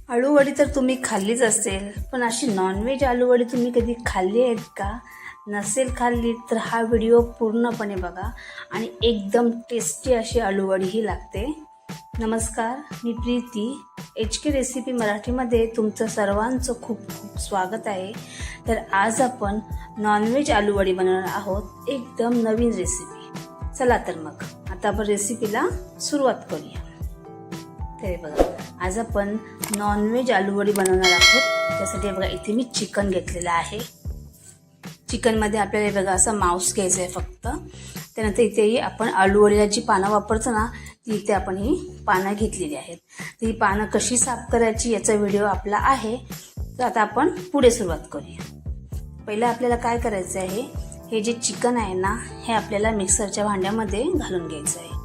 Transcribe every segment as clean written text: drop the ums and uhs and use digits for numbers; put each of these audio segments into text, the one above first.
आलूवडी तर तुम्ही खाल्लीच असेल, पण अशी नॉनव्हेज आलूवडी तुम्ही कधी खाल्ली आहेत का? नसेल खाल्ली तर हा व्हिडिओ पूर्णपणे बघा आणि एकदम टेस्टी अशी आलूवडी ही लागते. नमस्कार, मी प्रीती. HK रेसिपी मराठीमध्ये तुमचं सर्वांचं खूप खूप स्वागत आहे. तर आज आपण नॉनव्हेज आलूवडी बनवणार आहोत, एकदम नवीन रेसिपी. चला तर मग आता आपण रेसिपीला सुरुवात करूया. ते बघा, आज आपण नॉनव्हेज आलूवडी बनवणार आहोत. त्यासाठी बघा इथे मी चिकन घेतलेलं आहे. चिकनमध्ये आपल्याला बघा असा मांस घ्यायचा आहे फक्त. त्यानंतर इथेही आपण आलूवडीला जी पानं वापरतो ना, ती इथे आपण ही पानं घेतलेली आहेत. ती पानं कशी साफ करायची याचा व्हिडिओ आपला आहे. तर आता आपण पुढे सुरुवात करूया. पहिलं आपल्याला काय करायचं आहे, हे जे चिकन आहे ना, हे आपल्याला मिक्सरच्या भांड्यामध्ये घालून घ्यायचं आहे.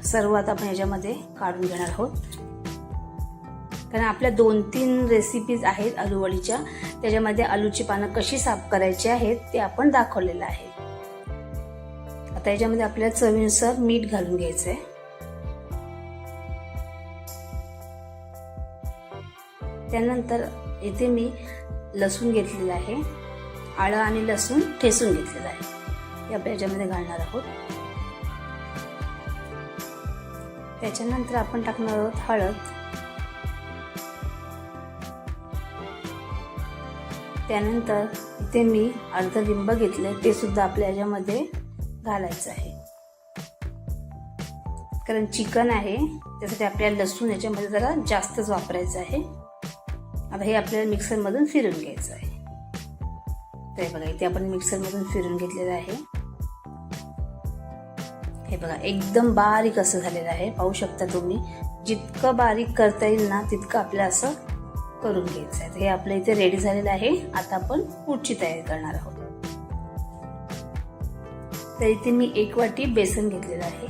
सर्व आता आपण याच्यामध्ये काढून घेणार आहोत, कारण आपल्या 2-3 रेसिपीज आहेत आलूवडीच्या. त्याच्यामध्ये आलूची पानं कशी साफ करायची आहेत ते आपण दाखवलेलं आहे. आता याच्यामध्ये आपल्याला चवीनुसार मीठ घालून घ्यायचं आहे. त्यानंतर इथे मी लसूण घेतलेला आहे. आलं आणि लसूण ठेचून घेतलेलं आहे, हे आपण याच्यामध्ये घालणार आहोत. त्याच्यानंतर आपण टाकणार आहोत हळद. त्यानंतर इथे मी अर्ध लिंब घेतले, ते सुद्धा आपल्या याच्यामध्ये घालायचं आहे. कारण चिकन आहे त्यासाठी आपल्याला लसूण याच्यामध्ये जरा जास्तच वापरायचं आहे. आता हे आपल्याला मिक्सरमधून फिरून घ्यायचं आहे. तर बघा इथे आपण मिक्सरमधून फिरून घेतलेलं आहे. हे बघा एकदम बारीक असं झालेलं आहे, पाहू शकता तुम्ही. जितकं बारीक करता येईल ना तितकं आपल्याला असं करून घ्यायचं आहे. हे आपलं इथे रेडी झालेलं आहे. आता आपण पुढची तयारी करणार आहोत. तर इथे मी 1 वाटी बेसन घेतलेलं आहे.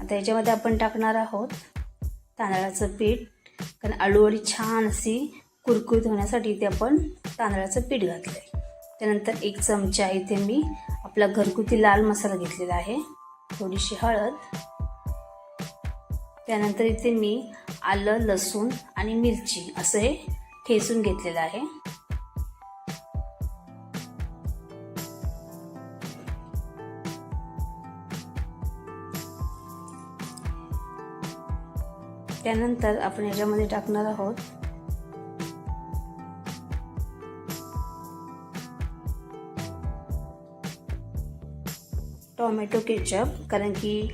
आता याच्यामध्ये आपण टाकणार आहोत तांदळाचं पीठ, कारण आलूवडी छान अशी कुरकुरीत होण्यासाठी इथे आपण तांदळाचं पीठ घातलंय. त्यानंतर 1 चमचा इथे मी आपला घरगुती लाल मसाला घेतलेला आहे. थोडीशी हळद. त्यानंतर इथे मी आलं, लसूण आणि मिरची असं हे ठेचून घेतलेलं आहे. त्यानंतर आपण याच्यामध्ये टाकणार आहोत टोमॅटो केचप, कारण की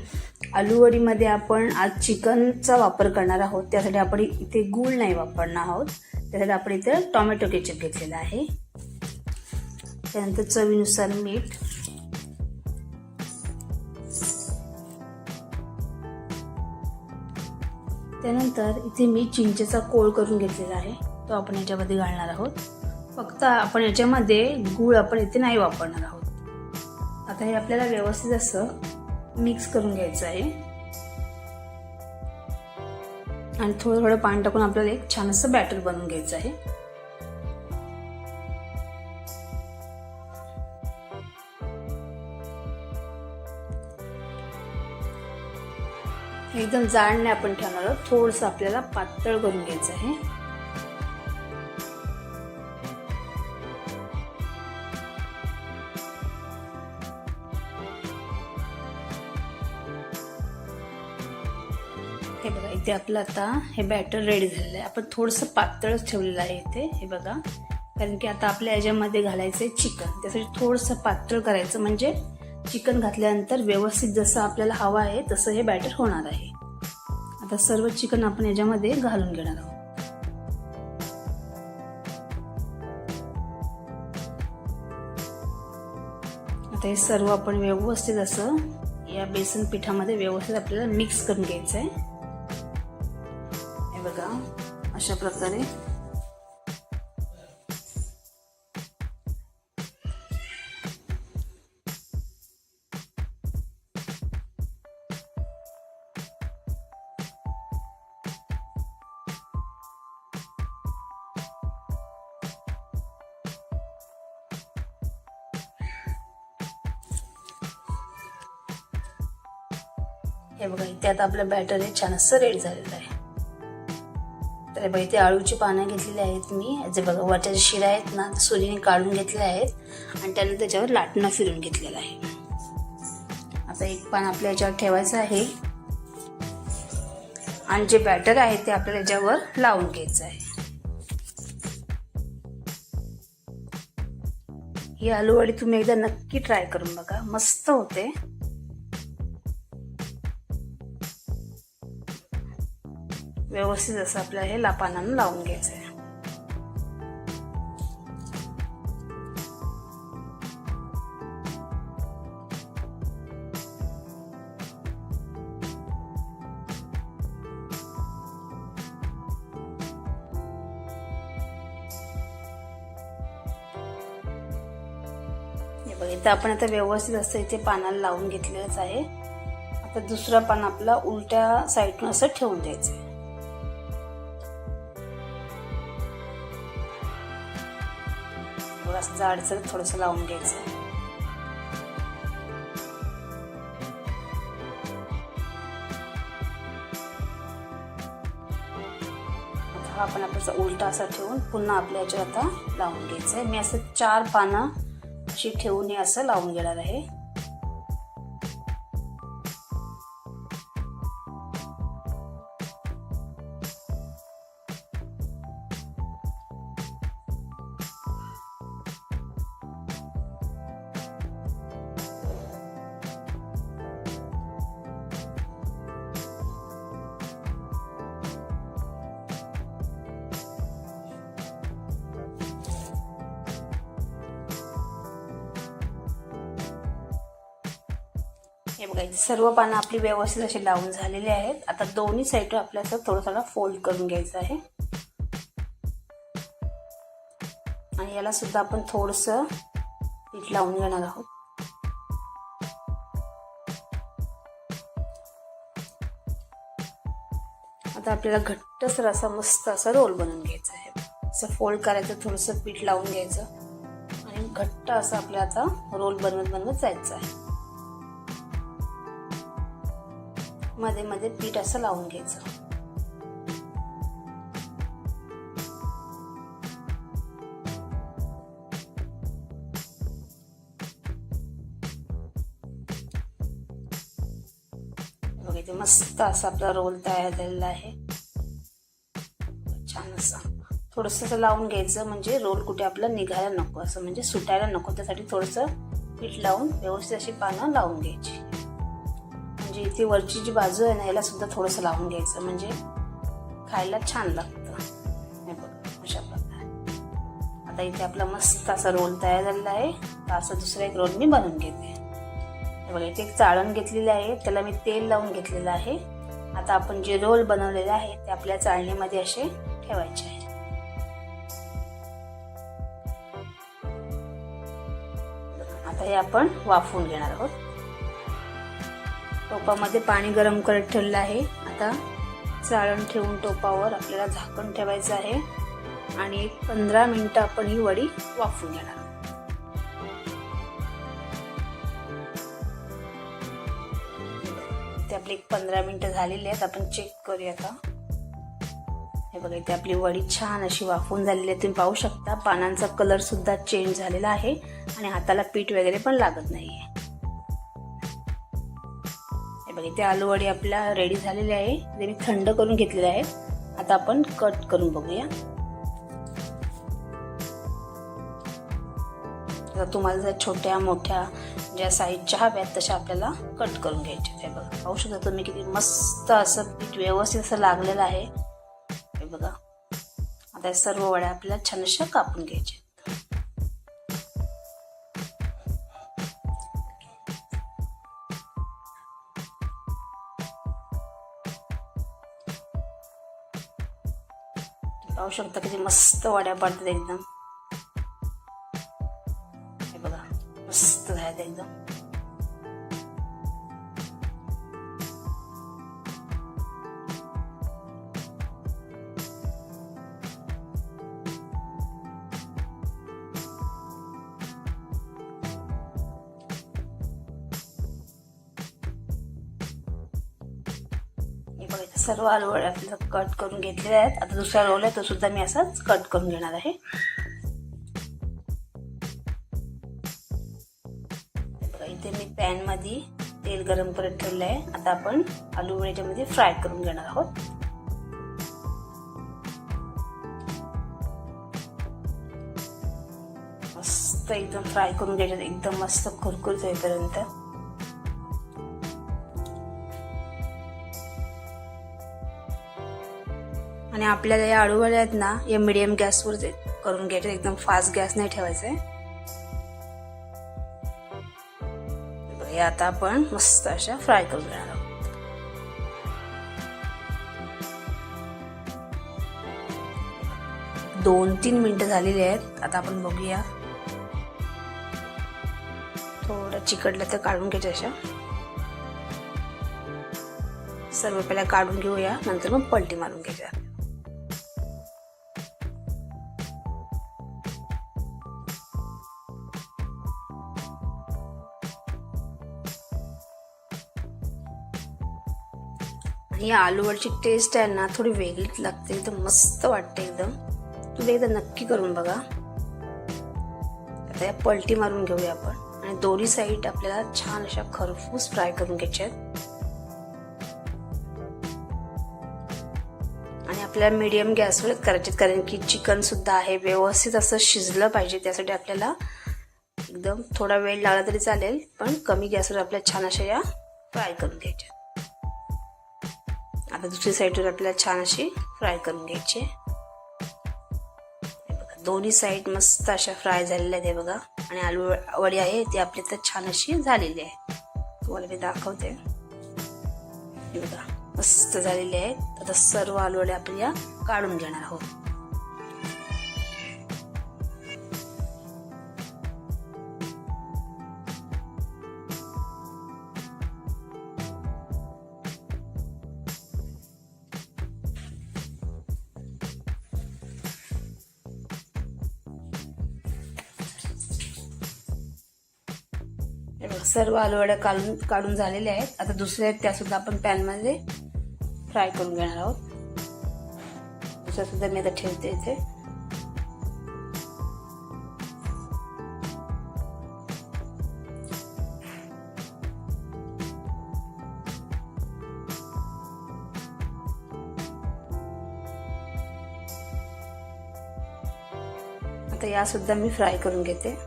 आलूवडीमध्ये आपण आज चिकनचा वापर करणार आहोत. त्यासाठी आपण इथे गूळ नाही वापरणार आहोत. त्यासाठी आपण इथे टोमॅटो केचप घेतलेला आहे. त्यानंतर चवीनुसार मीठ. त्यानंतर इथे मी चिंचेचा कोळ करून घेतलेला आहे, तो आपण याच्यामध्ये घालणार आहोत. फक्त आपण याच्यामध्ये गूळ आपण इथे नाही वापरणार आहोत. आता हे आपल्याला व्यवस्थित असं मिक्स करून घ्यायचं आहे आणि थोडं थोडं पाणी टाकून आपल्याला एक छान असं बॅटर बनवून घ्यायचं आहे. एकदम जाड नाही आपण ठेवणार आहोत, थोडंसं आपल्याला पातळ करून घ्यायचं आहे. हे बघा इथे आपलं आता हे बॅटर रेडी झालेलं आहे. आपण थोडंसं पातळच ठेवलेलं आहे इथे. हे बघा, कारण की आता आपल्या याच्यामध्ये घालायचं आहे चिकन. त्यासाठी थोडंसं पातळ करायचं, म्हणजे चिकन घातल्यानंतर व्यवस्थित जसं आपल्याला हवं आहे तसं हे बॅटर होणार आहे. आता सर्व चिकन आपण याच्यामध्ये घालून घेणार आहोत. आता हे सर्व आपण व्यवस्थित असं या बेसन पिठामध्ये व्यवस्थित आपल्याला मिक्स करून घ्यायचं आहे. हे बघा अशा प्रकारे. हे बघा इथे आता आपलं बॅटर हे छान असं रेडी झालेलं आहे. तर बघा इथे आळूची पानं घेतलेली आहेत मी. जे बघा वरच्या शिरा आहेत ना सुरीने काढून घेतलेल्या आहेत आणि त्यानंतर त्याच्यावर लाटणं फिरून घेतलेलं आहे. आता एक पान आपल्या याच्यावर ठेवायचं आहे आणि जे बॅटर आहे ते आपल्याला याच्यावर लावून घ्यायचं आहे. ही आलूवडी तुम्ही एकदा नक्की ट्राय करून बघा, मस्त होते. व्यवस्थित असं आपल्याला हे पानानं लावून घ्यायचं आहे. हे बघा इथं आपण आता व्यवस्थित असं इथे पानाला लावून घेतलेलंच आहे. आता दुसरा पान आपला उलट्या साईडनं असं ठेवून द्यायचं आहे. असं जाडसर थोडंसं लावून घ्यायचं. आता हा आपण आपल्याचा उलटा असा ठेवून पुन्हा आपल्या याच्यावर आता लावून घ्यायचं आहे. मी असं 4 पानं अशी ठेवून हे असं लावून घेणार आहे. हे बघा सर्व पानं आपली व्यवस्थित अशी लावून झालेली आहेत. आता दोन्ही साईड आपल्याला थोडं फोल्ड करून घ्यायचं आहे आणि याला सुद्धा आपण थोडंसं पीठ लावून घेणार आहोत. आता आपल्याला घट्टसर असा मस्त असा रोल बनवून घ्यायचा आहे. असं फोल्ड करायचं, थोडंसं पीठ लावून घ्यायचं आणि घट्ट असं आपल्याला आता रोल बनवत जायचं आहे. मध्ये मध्ये पीठ असं लावून घ्यायचं. बघा इथे मस्त असा आपला रोल तयार झालेला आहे. छान असा थोडंसं असं लावून घ्यायचं म्हणजे रोल कुठे आपला निघायला नको, असं म्हणजे सुटायला नको. त्यासाठी थोडंसं पीठ लावून व्यवस्थित अशी पानं लावून घ्यायची. म्हणजे इथे वरची जी बाजू आहे ना याला सुद्धा थोडंसं लावून घ्यायचं म्हणजे खायला छान लागतं. हे बघा अशा प्रकारे. आता इथे आपला मस्त असा रोल तयार झालेला आहे. तर असं दुसरा एक रोल मी बनवून घेते. हे बघा इथे एक चाळण घेतलेलं आहे, त्याला मी तेल लावून घेतलेलं आहे. आता आपण जे रोल बनवलेले आहे ते आपल्या चाळणीमध्ये असे ठेवायचे आहे. आता हे आपण वाफवून घेणार आहोत. टोपामध्ये पाणी गरम करत ठेवलं आहे. आता चाळण ठेवून टोपावर आपल्याला झाकण ठेवायचं आहे आणि 15 मिनिटं आपण ही वडी वाफवून घेणार. ते आपली 15 मिनिटं झालेली आहेत. आपण चेक करूया आता. हे बघा इथे आपली वडी छान अशी वाफवून झालेली आहे. तुम्ही पाहू शकता पानांचा कलर सुद्धा चेंज झालेला आहे आणि हाताला पीठ वगैरे पण लागत नाहीये. बघा इथे आलू वडी आपल्या रेडी झालेली आहे. ते मी थंड करून घेतलेले आहेत. आता आपण कट करून बघूया. आता तुम्हाला जर छोट्या मोठ्या ज्या साईजच्या हव्यात तशा आपल्याला कट करून घ्यायच्या. हे बघा पाहू शकता तुम्ही किती मस्त असं पीठ व्यवस्थित असं लागलेलं आहे. हे बघा आता सर्व वड्या आपल्याला छान अशा कापून घ्यायच्या. पाहू शकता किती मस्त वड्या पडतात एकदम. हे बघा मस्त झाल्यात एकदम. बघा इथे सर्व आलूवड्या आपल्याला कट करून घेतलेल्या आहेत. आता दुसरा रोल आहे तो सुद्धा मी असाच कट करून घेणार आहे. बघा इथे मी पॅन मध्ये तेल गरम करत ठेवलं आहे. आता आपण आलूवडे याच्यामध्ये फ्राय करून घेणार आहोत. मस्त एकदम फ्राय करून घ्यायचं, एकदम मस्त कुरकुरीत होईपर्यंत. आणि आपल्याला या आलूवड्या आहेत ना या मीडियम गॅसवर करून घ्यायचे, एकदम फास्ट गॅस नाही ठेवायचा आहे. हे आता आपण मस्त अशा फ्राय करून घेणार आहोत. दोन 3 मिनिटं झालेली आहेत. आता आपण बघूया. थोडं चिकटलं तर काढून घ्यायचं अशा. सर्व पहिला काढून घेऊया, नंतर मग पलटी मारून घ्यायच्या. ही आलूवडची टेस्ट आहे ना थोडी वेगळीच लागते, एकदम मस्त वाटते एकदम. तुम्ही एकदा नक्की करून बघा. आता या पलटी मारून घेऊया आपण आणि दोन्ही साईड आपल्याला छान अशा खरपूस फ्राय करून घ्यायच्या आहेत. आणि आपल्याला मीडियम गॅसवरच करायचे, कारण की चिकन सुद्धा आहे, व्यवस्थित असं शिजलं पाहिजे. त्यासाठी आपल्याला एकदम थोडा वेळ लागला तरी चालेल, पण कमी गॅसवर आपल्याला छान अशा या फ्राय करून घ्यायच्या. आता दुसरी साईडवर आपल्याला छान अशी फ्राय करून घ्यायची. दोन्ही साईड मस्त अशा फ्राय झालेल्या आहेत हे बघा. आणि आलूवडी आहे ती आपली तर छान अशी झालेली आहे. तुम्हाला मी दाखवते हे बघा, मस्त झालेली आहेत. आता सर्व आलूवड्या आपण या काढून घेणार आहोत. सर्व आलूवड्या काढून झालेल्या आहेत. आता दुसऱ्या आहेत त्या सुद्धा आपण पॅन मध्ये फ्राय करून घेणार आहोत. दुसऱ्या सुद्धा मी आता ठेवते इथे. आता या सुद्धा मी फ्राय करून घेते.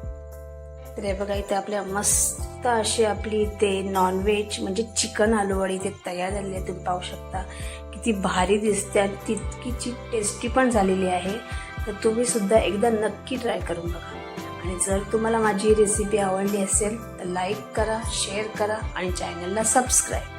तर हे बघा इथे आपल्या मस्त अशी आपली इथे नॉनव्हेज म्हणजे चिकन आलूवडी इथे तयार झालेली आहे. तुम्ही पाहू शकता किती भारी दिसते आणि तितकीची टेस्टी पण झालेली आहे. तर तुम्ही सुद्धा एकदा नक्की ट्राय करून बघा. आणि जर तुम्हाला माझी रेसिपी आवडली असेल तर लाईक करा, शेअर करा आणि चॅनलला सबस्क्राईब